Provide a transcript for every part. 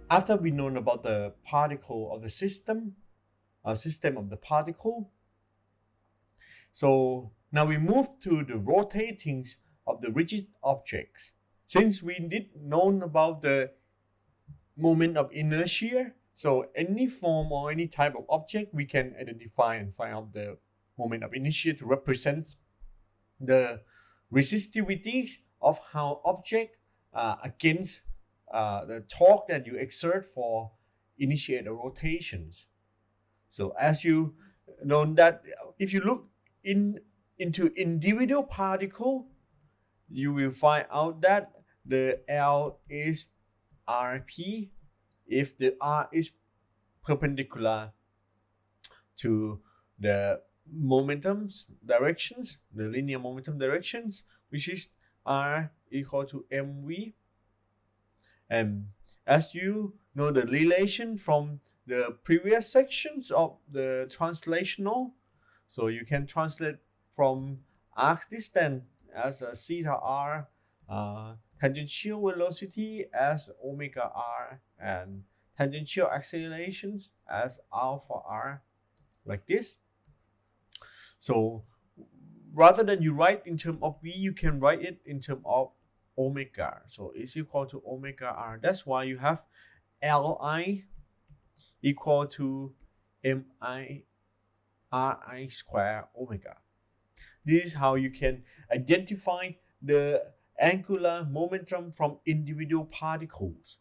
After we know about the particle of the system of the particle, so now we move to the rotating of the rigid objects. Since we did know about the moment of inertia, so any form or any type of object we can identify and find out the moment of inertia to represent the resistivities of how object against the torque that you exert for initiate the rotations. So as you know that if you look into individual particle, you will find out that the L is Rp if the R is perpendicular to the momentum's directions, the linear momentum directions, which is R equal to mv. And as you know the relation from the previous sections of the translational, so you can translate from arc distance as a theta r, tangential velocity as omega r, and tangential accelerations as alpha r, like this. So rather than you write in terms of v, you can write it in terms of omega. So it's equal to omega r. That's why you have Li equal to mi ri square omega. This is how you can identify the angular momentum from individual particles.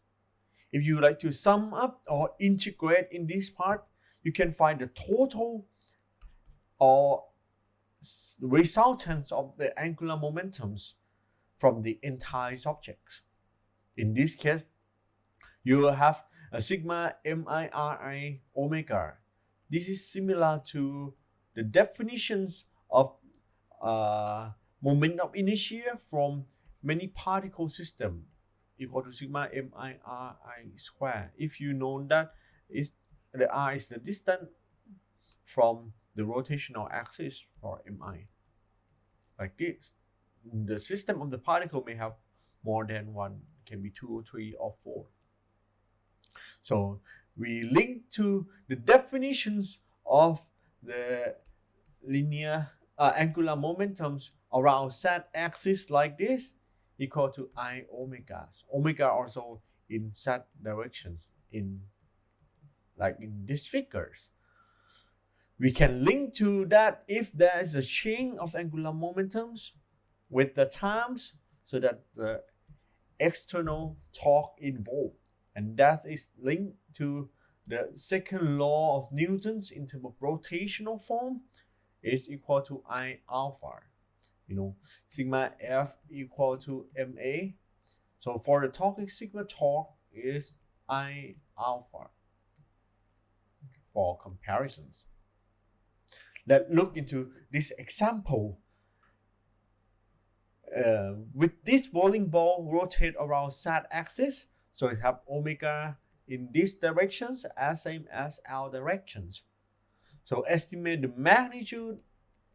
If you like to sum up or integrate in this part, you can find the total or resultants of the angular momentums from the entire subjects. In this case, you will have a sigma miri omega. This is similar to the definitions of moment of inertia from many particle system equal to sigma miri square. If you know that the r is the distance from the rotational axis for mi, like this. The system of the particle may have more than one, can be 2 or 3 or 4. So we link to the definitions of the linear angular momentums around z-axis like this, equal to I omega. Omega also in z directions, in like in these figures. We can link to that if there is a chain of angular momentums with the times, so that the external torque involved, and that is linked to the second law of Newton's in terms of rotational form is equal to I alpha. You know, sigma F equal to ma. So for the torque, sigma torque is I alpha. For comparisons, let's look into this example. With this bowling ball rotate around z-axis, so it have omega in these directions as same as our directions. So estimate the magnitude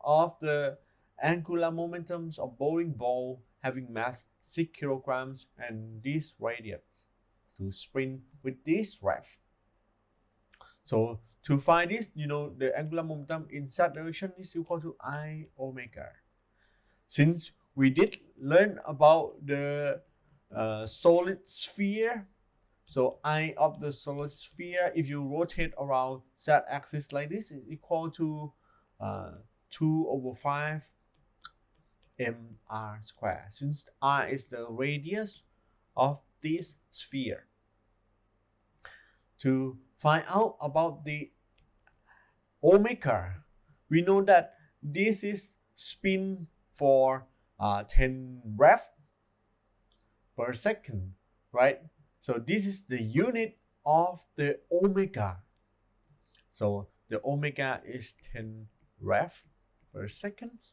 of the angular momentums of bowling ball having mass 6 kilograms and this radius to spin with this ref. So to find this, you know, the angular momentum in z direction is equal to I omega. Since we did learn about the solid sphere, so I of the solid sphere, if you rotate around z-axis like this, is equal to 2/5 mr square, since r is the radius of this sphere. To find out about the omega, we know that this is spin for 10 rev per second, right? So this is the unit of the omega. So the omega is 10 rev per second.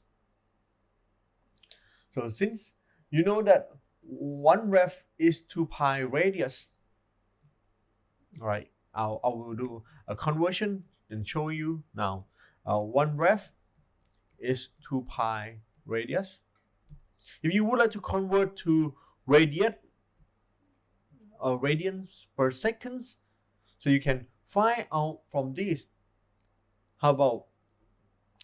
So since you know that 1 rev is 2 pi radius, all right, I will do a conversion and show you now. 1 rev is 2 pi radius. If you would like to convert to radius, radians per second. So you can find out from this. How about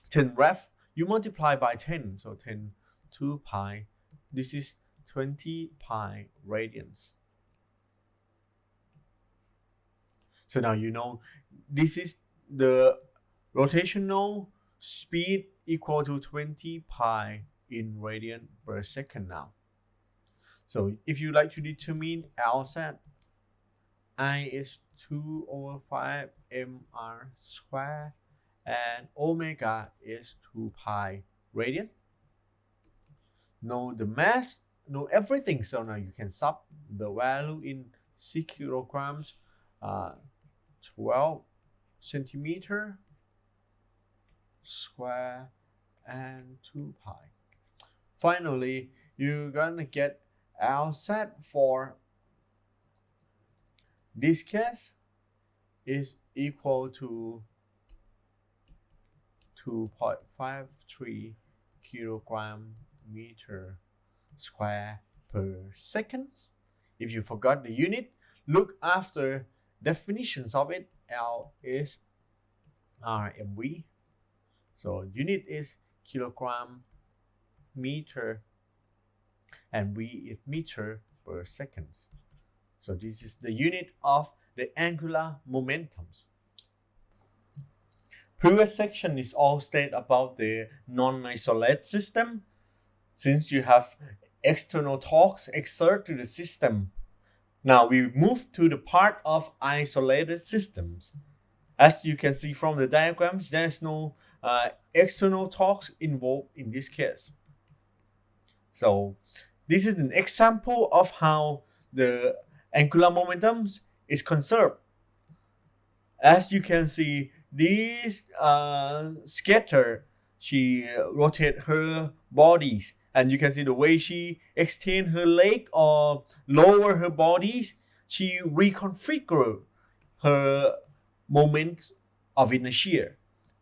10 ref? You multiply by 10, so 10 2 pi. This is 20 pi radians. So now you know this is the rotational speed equal to 20 pi in radian per second now. So if you like to determine Lz, I is 2 over 5 mr squared and omega is 2 pi radian. Know the mass, know everything. So now you can sub the value in 6 kilograms, 12 centimeter square and 2 pi. Finally, you're gonna get Lz for this case is equal to 2.53 kilogram meter square per second. If you forgot the unit, look after definitions of it. L is RMV. So unit is kilogram meter and V is meter per second. So this is the unit of the angular momentums. Previous section is all state about the non-isolated system. Since you have external torques exert to the system, now we move to the part of isolated systems. As you can see from the diagrams, there is no external torques involved in this case. So this is an example of how the angular momentum is conserved. As you can see, this skater, she rotates her bodies, and you can see the way she extend her leg or lower her bodies, she reconfigure her moment of inertia.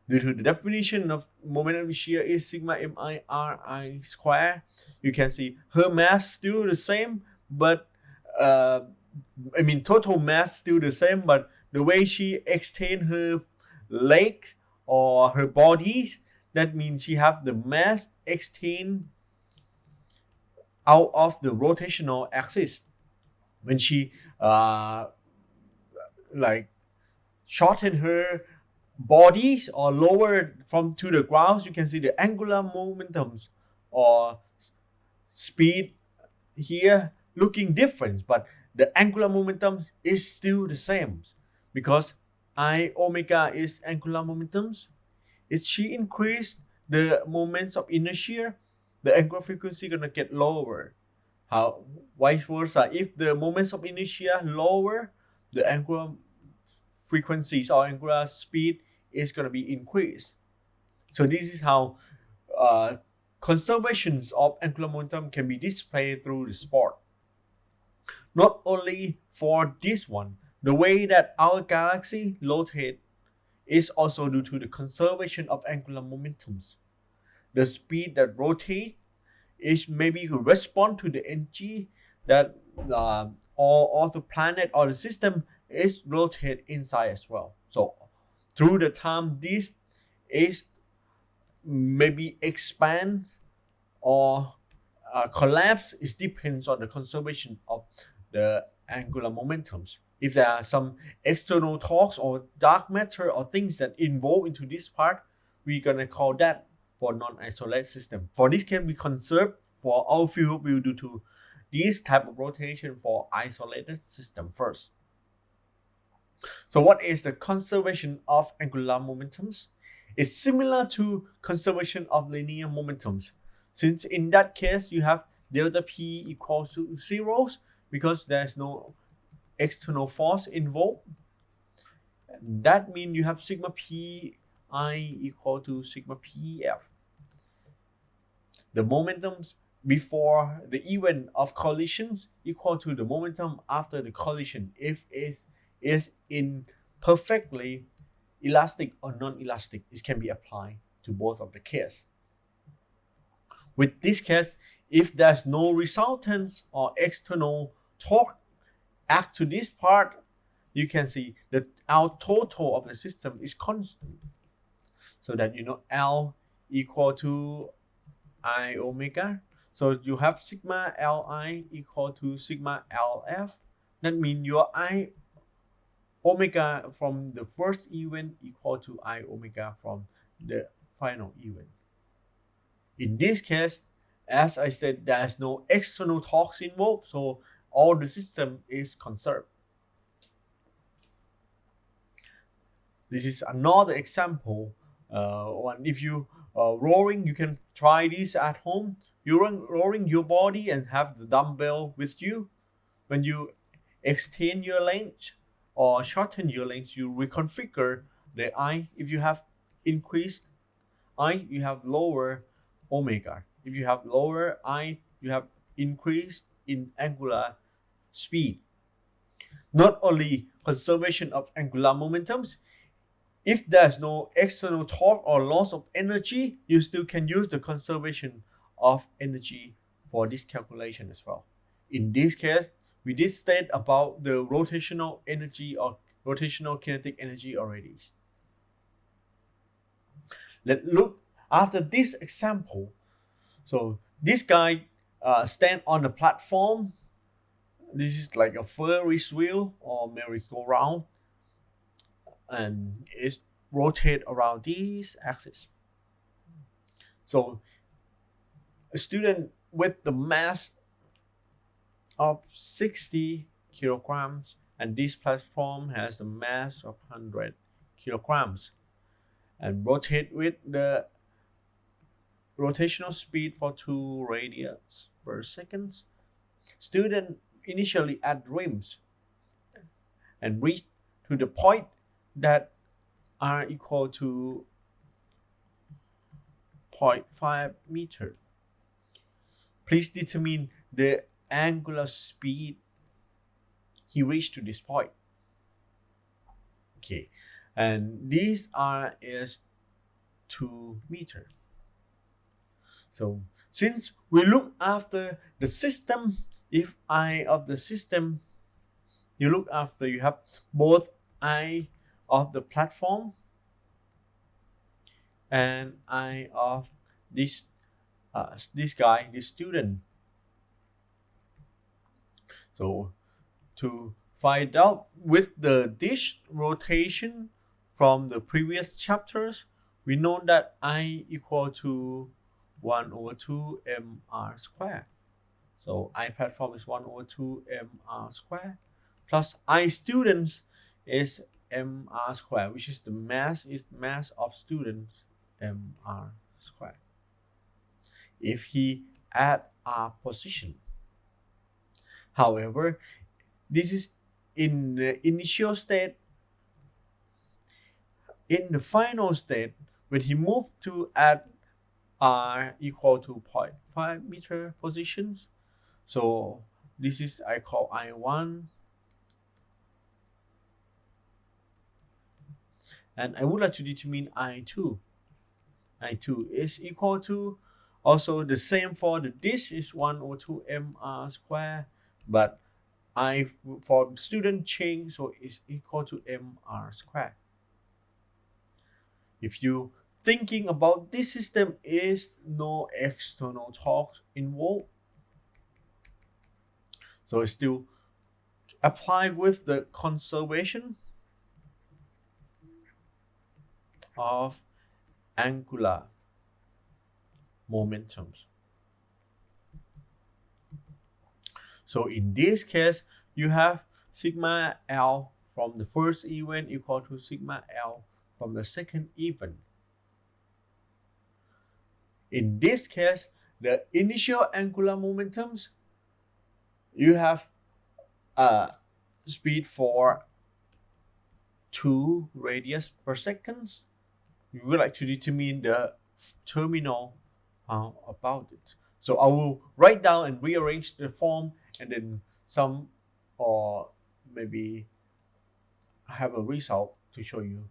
Due to the definition of moment of inertia is sigma mi square, you can see her mass still the same, but total mass still the same, but the way she extend her leg or her bodies, that means she have the mass extend out of the rotational axis. When she shorten her bodies or lower from to the ground, you can see the angular momentums or speed here looking different, but the angular momentum is still the same because I omega is angular momentums. If she increase the moments of inertia, the angular frequency gonna get lower. How vice versa, if the moments of inertia lower, the angular frequencies or angular speed is gonna be increased. So this is how conservations of angular momentum can be displayed through the sport. Not only for this one, the way that our galaxy rotates is also due to the conservation of angular momentums. The speed that rotates is maybe to respond to the energy that all of the planet or the system is rotated inside as well. So through the time, this is maybe expand or collapse. It depends on the conservation of the angular momentums. If there are some external torques or dark matter or things that involve into this part, we're gonna call that for non-isolated system. For this case, we conserve for our field view due to this type of rotation for isolated system first. So what is the conservation of angular momentums? It's similar to conservation of linear momentums, since in that case you have delta P equals to 0 because there's no external force involved. That means you have sigma P I equal to sigma PF. The momentums before the event of collisions equal to the momentum after the collision if it is in perfectly elastic or non-elastic. It can be applied to both of the cases. With this case, if there's no resultance or external torque add to this part, you can see that our total of the system is constant. So that L equal to I omega. So you have sigma Li equal to sigma Lf. That means your I omega from the first event equal to I omega from the final event. In this case, as I said, there's no external torques involved, so all the system is conserved. This is another example. If you rowing, you can try this at home. You rowing your body and have the dumbbell with you. When you extend your length or shorten your length, you reconfigure the I. If you have increased I, you have lower omega. If you have lower I, you have increased in angular speed. Not only conservation of angular momentums, if there's no external torque or loss of energy, you still can use the conservation of energy for this calculation as well. In this case, we did state about the rotational energy or rotational kinetic energy already. Let's look after this example. So this guy stand on the platform. This is like a Ferris wheel or merry-go-round, and it rotate around this axis. So a student with the mass of 60 kilograms, and this platform has the mass of 100 kilograms, and rotate with the rotational speed for 2 radians per second. Student initially at rims and reach to the point that are equal to 0.5 meter. Please determine the angular speed he reached to this point. Okay, and these R is 2 meter. So since we look after the system, if I of the system, you look after, you have both I of the platform and I of this guy, this student. So to find out with the dish rotation from the previous chapters, we know that I equal to 1/2 mr squared. So I platform is 1/2 mr squared plus I students is mr squared, which is the mass of students mr squared. If he add a position. However, this is in the initial state. In the final state, when he moved to add R equal to 0.5 meter positions, so this is I call I1, and I would like to determine I2. I2 is equal to, also the same for the dish is 1/2 mr squared, but I for student change, so it's equal to mr squared. If you thinking about this system is no external torque involved, so it's still apply with the conservation of angular momentums. So in this case, you have sigma L from the first event equal to sigma L from the second event. In this case, the initial angular momentums, you have a speed for 2 radians per second. You would like to determine the terminal about it. So I will write down and rearrange the form, and then some, or maybe have a result to show you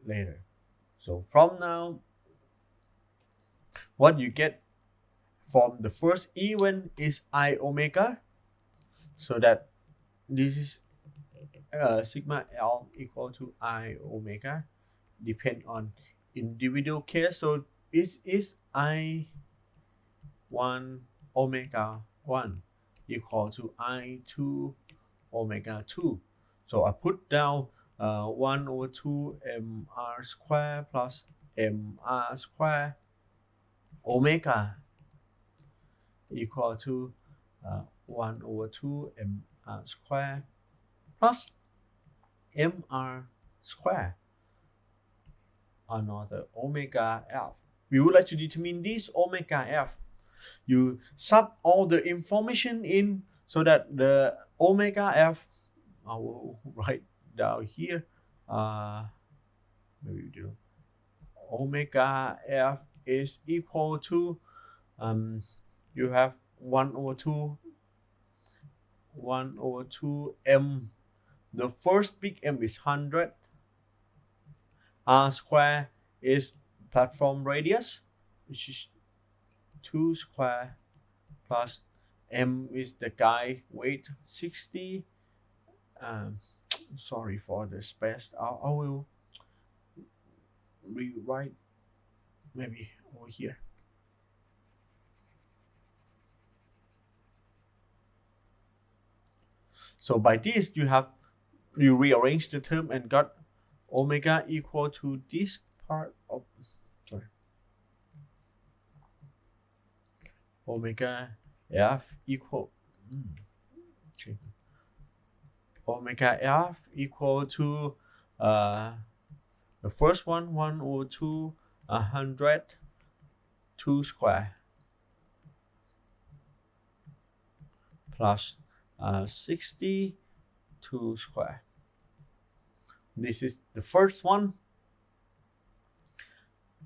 later. So from now, what you get from the first event is I omega, so that this is sigma L equal to I omega, depend on individual case. So it is I 1 omega 1 equal to I 2 omega 2. So I put down 1 over 2 mr square plus mr square omega equal to 1 over 2 mr square plus mr square another omega f. We would like to determine this omega f. You sub all the information in so that the omega f, I will write down here, maybe we do omega f is equal to you have 1 over 2 m. The first big M is 100. R square is platform radius, which is 2 square plus M is the guy weight 60. Sorry for the space. I will rewrite maybe over here. So by this you rearrange the term and got omega equal to this part of omega f equal omega f equal to the first one 1 over 2 100 2 square plus 60 2 square. This is the first one,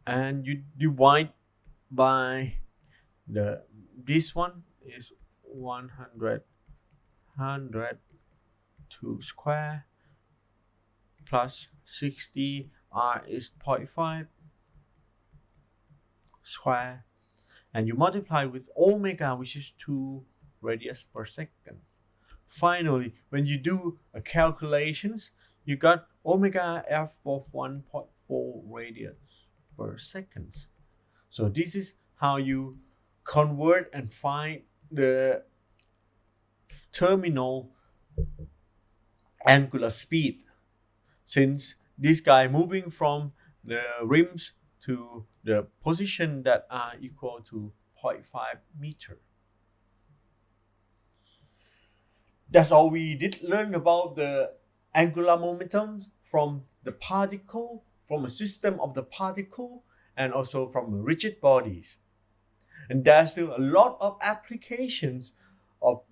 and you divide by this one is 100 2 square plus 60. R is 0.5 square, and you multiply with omega, which is 2 radius per second. Finally, when you do calculations, you got omega f of 1.4 radius per second. So this is how you convert and find the terminal angular speed, since this guy moving from the rims to the position that are equal to 0.5 meter. That's all we did learn about the angular momentum from the particle, from a system of the particle, and also from rigid bodies. And there's still a lot of applications of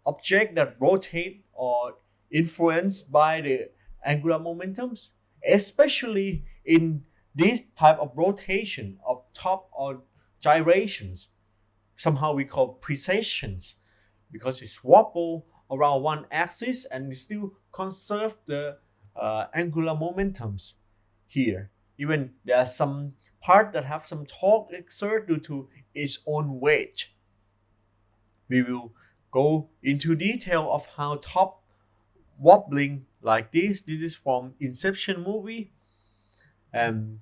objects that rotate or influenced by the angular momentums, especially in this type of rotation of top or gyrations. Somehow we call precessions, because it's wobble around one axis and still conserve the angular momentums here. Even there are some part that have some torque exerted due to its own weight. We will go into detail of how top wobbling like this. This is from Inception movie. And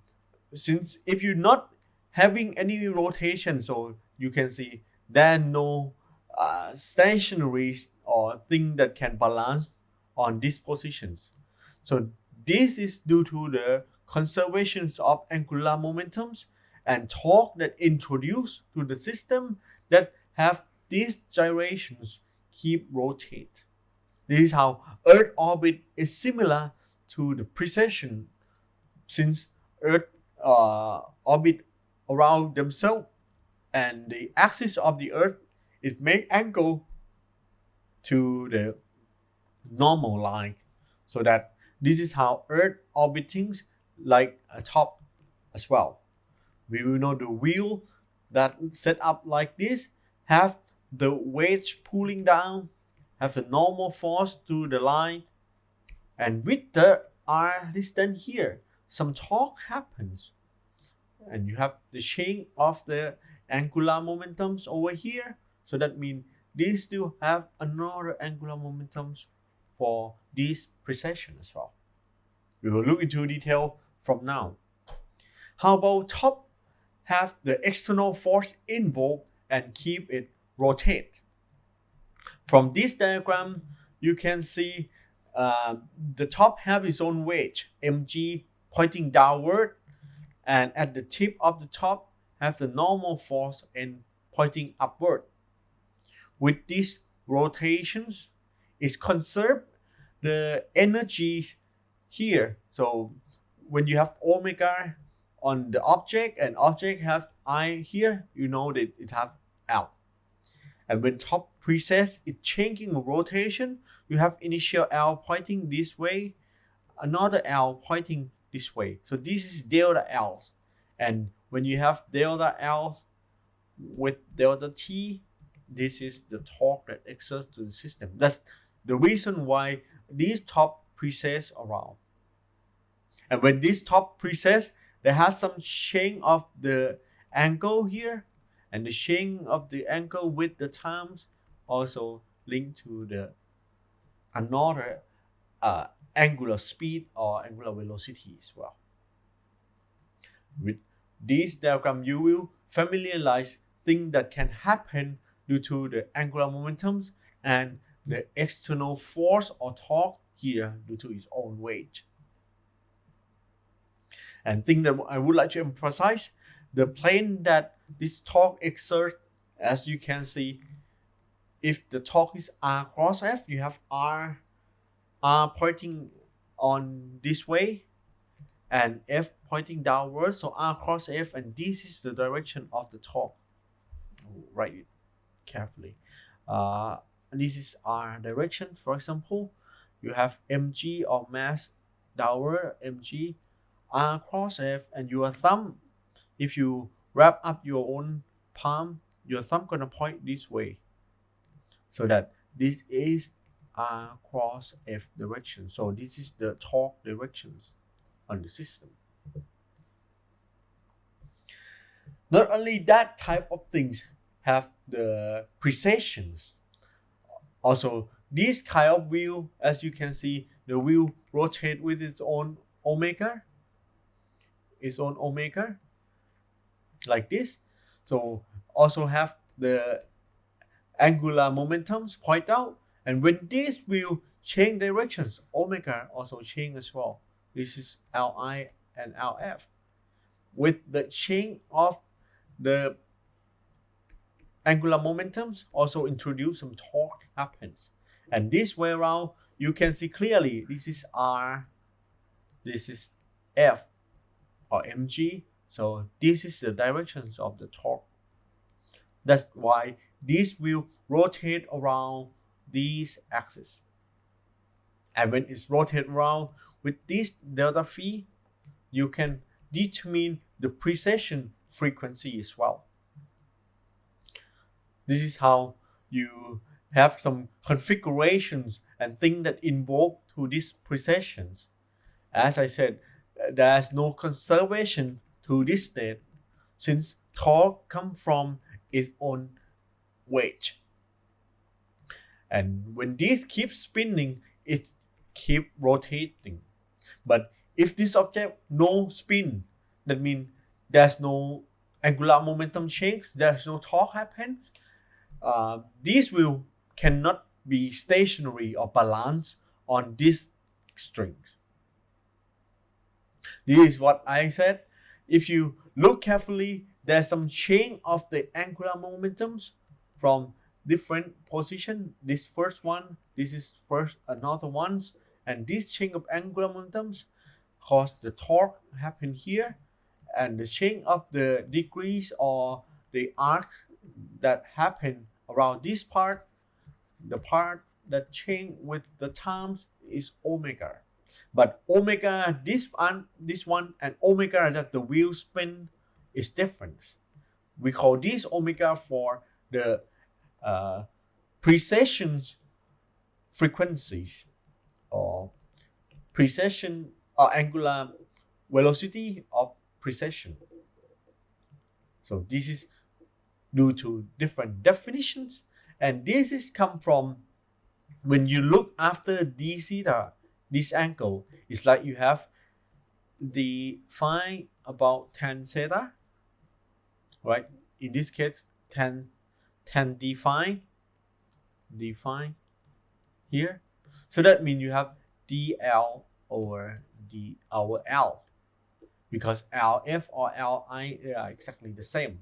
since if you're not having any rotation, so you can see there are no stationary or thing that can balance on these positions. So this is due to the conservation of angular momentums and torque that introduced to the system that have these gyrations keep rotate. This is how Earth orbit is similar to the precession, since Earth orbit around themselves and the axis of the Earth is make angle to the normal line, so that this is how Earth orbiting like a top as well. We will know the wheel that set up like this have the weight pulling down, have the normal force to the line, and with the r distance here, some torque happens, and you have the change of the angular momentums over here. So that means these still have another angular momentum for this precession as well. We will look into detail from now. How about top have the external force involved and keep it rotate? From this diagram, you can see the top have its own weight, mg, pointing downward, and at the tip of the top have the normal force and pointing upward. With these rotations, it conserves the energy here. So when you have omega on the object and object have I here, you know that it have L. And when top precess is changing rotation, you have initial L pointing this way, another L pointing this way. So this is delta L. And when you have delta L with delta T, this is the torque that exerts to the system. That's the reason why these top precess around. And when this top precess, there has some change of the angle here, and the change of the angle with the times also linked to the another angular speed or angular velocity as well. With this diagram, you will familiarize things that can happen due to the angular momentums and the external force or torque here due to its own weight. And thing that I would like to emphasize, the plane that this torque exerts, as you can see, if the torque is R cross F, you have R pointing on this way and F pointing downwards, so R cross F, and this is the direction of the torque. Write it carefully. This is R direction, for example. You have mg or mass downward, mg, R cross F, and your thumb, if you wrap up your own palm, your thumb gonna point this way. So that this is R cross F direction. So this is the torque directions on the system. Not only that type of things have the precisions. Also, this kind of wheel, as you can see, the wheel rotate with its own omega, like this. So also have the angular momentums point out, and when this wheel change directions, omega also change as well. This is Li and Lf. With the change of the angular momentums, also introduce some torque happens. And this way around, you can see clearly this is R, this is F or mg. So this is the directions of the torque. That's why this will rotate around these axes. And when it's rotated around with this delta phi, you can determine the precession frequency as well. This is how you have some configurations and things that involve to these precessions. As I said, there's no conservation to this state since torque comes from its own weight. And when this keeps spinning, it keeps rotating. But if this object no spin, that means there's no angular momentum change, there's no torque happen. This wheel cannot be stationary or balanced on these strings. This is what I said. If you look carefully, there's some change of the angular momentums from different position. This first one, this is first another ones, and this change of angular momentums cause the torque happen here, and the change of the degrees or the arc that happen around this part, the part that change with the times is omega. But omega, this one and omega that the wheel spin is different. We call this omega for the precession frequencies or precession or angular velocity of precession. So this is due to different definitions And this is come from when you look after d theta, this angle, it's like you have the phi about tan theta, right? In this case, tan d phi here. So that means you have dl over over L, because LF or Li are exactly the same.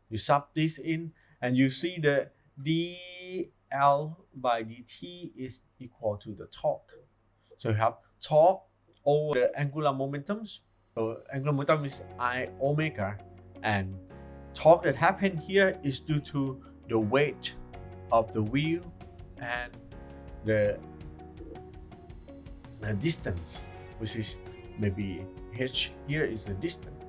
You sub this in and you see the dl by dt is equal to the torque. So you have torque over the angular momentums. So angular momentum is I omega, and torque that happened here is due to the weight of the wheel and the distance, which is maybe h here is the distance.